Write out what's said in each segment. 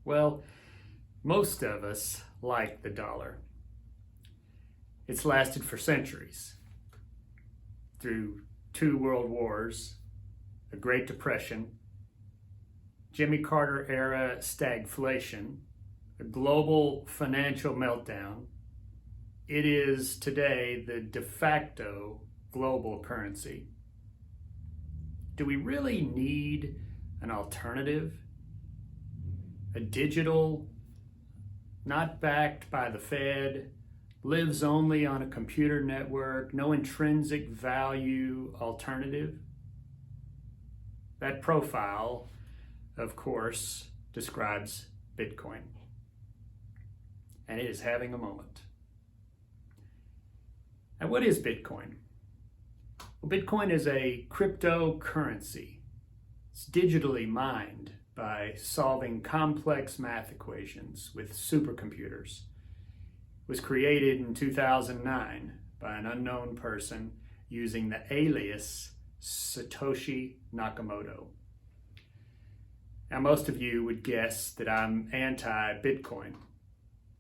Well, most of us like the dollar. It's lasted for centuries through two world wars, a Great Depression, Jimmy Carter era stagflation, a global financial meltdown. It is today the de facto global currency. Do we really need an alternative? A digital, not backed by the Fed, lives only on a computer network, no intrinsic value alternative? That profile, of course, describes Bitcoin. And it is having a moment. And what is Bitcoin? Well, Bitcoin is a cryptocurrency. It's digitally mined by solving complex math equations with supercomputers. It was created in 2009 by an unknown person using the alias Satoshi Nakamoto. Now, most of you would guess that I'm anti-Bitcoin,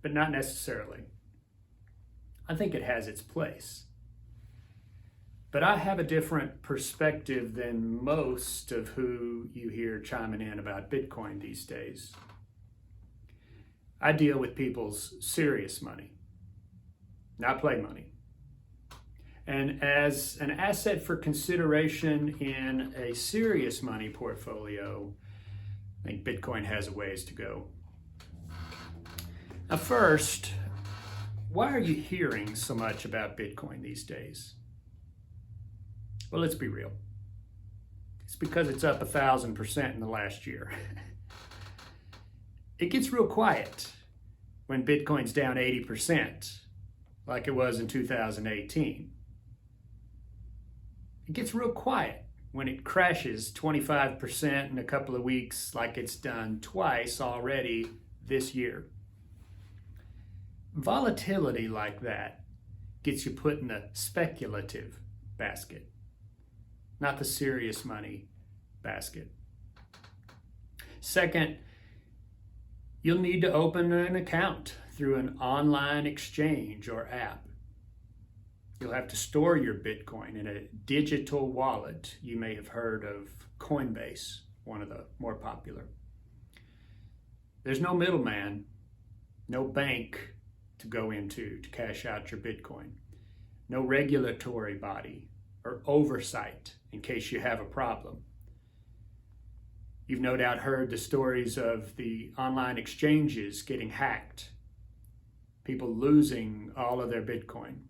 but not necessarily. I think it has its place. But I have a different perspective than most of who you hear chiming in about Bitcoin these days. I deal with people's serious money, not play money. And as an asset for consideration in a serious money portfolio, I think Bitcoin has a ways to go. Now, first, why are you hearing so much about Bitcoin these days? Well, let's be real. It's because it's up 1,000% in the last year. It gets real quiet when Bitcoin's down 80%, like it was in 2018. It gets real quiet when it crashes 25% in a couple of weeks, like it's done twice already this year. Volatility like that gets you put in the speculative basket, not the serious money basket. Second, you'll need to open an account through an online exchange or app. You'll have to store your Bitcoin in a digital wallet. You may have heard of Coinbase, one of the more popular. There's no middleman, no bank to go into to cash out your Bitcoin, no regulatory body or oversight in case you have a problem. You've no doubt heard the stories of the online exchanges getting hacked, people losing all of their Bitcoin.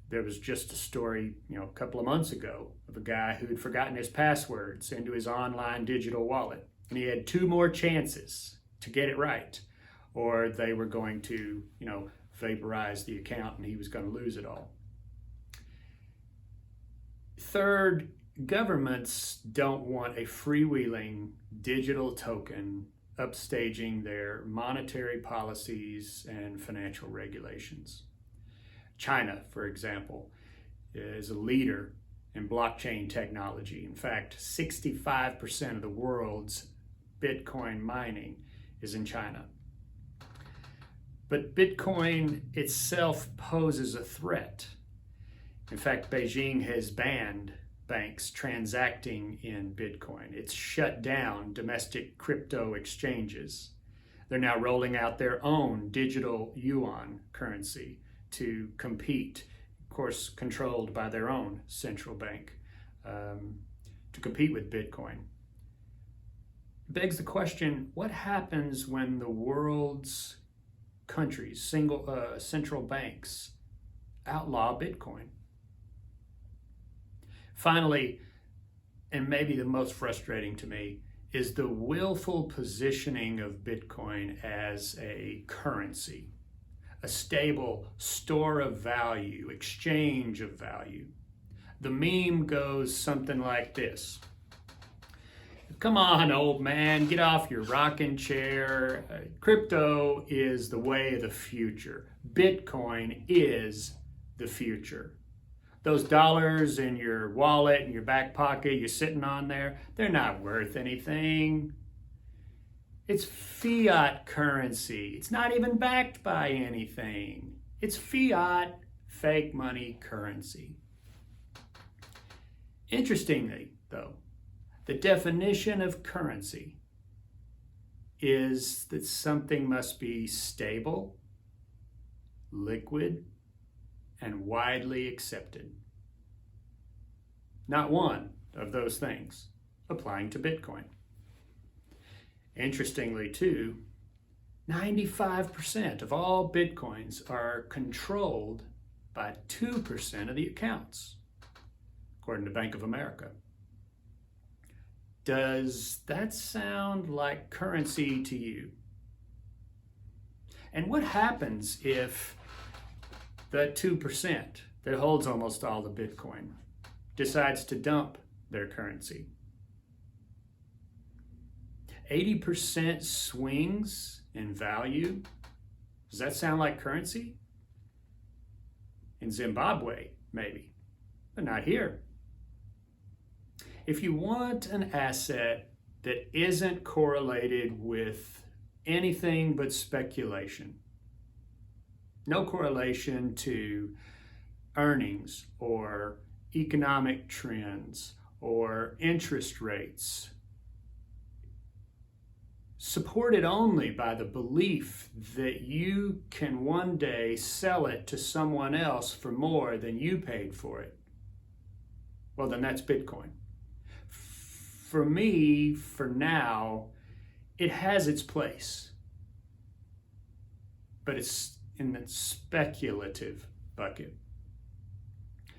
There was just a story, a couple of months ago of a guy who'd forgotten his passwords into his online digital wallet, and he had two more chances to get it right, or they were going to, vaporize the account and he was going to lose it all. Third, governments don't want a freewheeling digital token upstaging their monetary policies and financial regulations. China, for example, is a leader in blockchain technology. In fact, 65% of the world's Bitcoin mining is in China. But Bitcoin itself poses a threat. In fact, Beijing has banned banks transacting in Bitcoin. It's shut down domestic crypto exchanges. They're now rolling out their own digital yuan currency to compete, of course, controlled by their own central bank, to compete with Bitcoin. It begs the question, what happens when the world's countries, central banks, outlaw Bitcoin? Finally, and maybe the most frustrating to me, is the willful positioning of Bitcoin as a currency, a stable store of value, exchange of value. The meme goes something like this. Come on, old man, get off your rocking chair. Crypto is the way of the future. Bitcoin is the future. Those dollars in your wallet, in your back pocket, you're sitting on there, they're not worth anything. It's fiat currency. It's not even backed by anything. It's fiat, fake money currency. Interestingly, though, the definition of currency is that something must be stable, liquid, and widely accepted. Not one of those things applying to Bitcoin. Interestingly, too, 95% of all Bitcoins are controlled by 2% of the accounts, according to Bank of America. Does that sound like currency to you? And what happens if that 2% that holds almost all the Bitcoin decides to dump their currency? 80% swings in value. Does that sound like currency? In Zimbabwe, maybe, but not here. If you want an asset that isn't correlated with anything but speculation, no correlation to earnings or economic trends or interest rates, supported only by the belief that you can one day sell it to someone else for more than you paid for it, well, then that's Bitcoin. For me, for now, it has its place, but it's in the speculative bucket.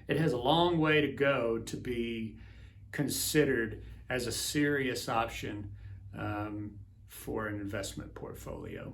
It has a long way to go to be considered as a serious option for an investment portfolio.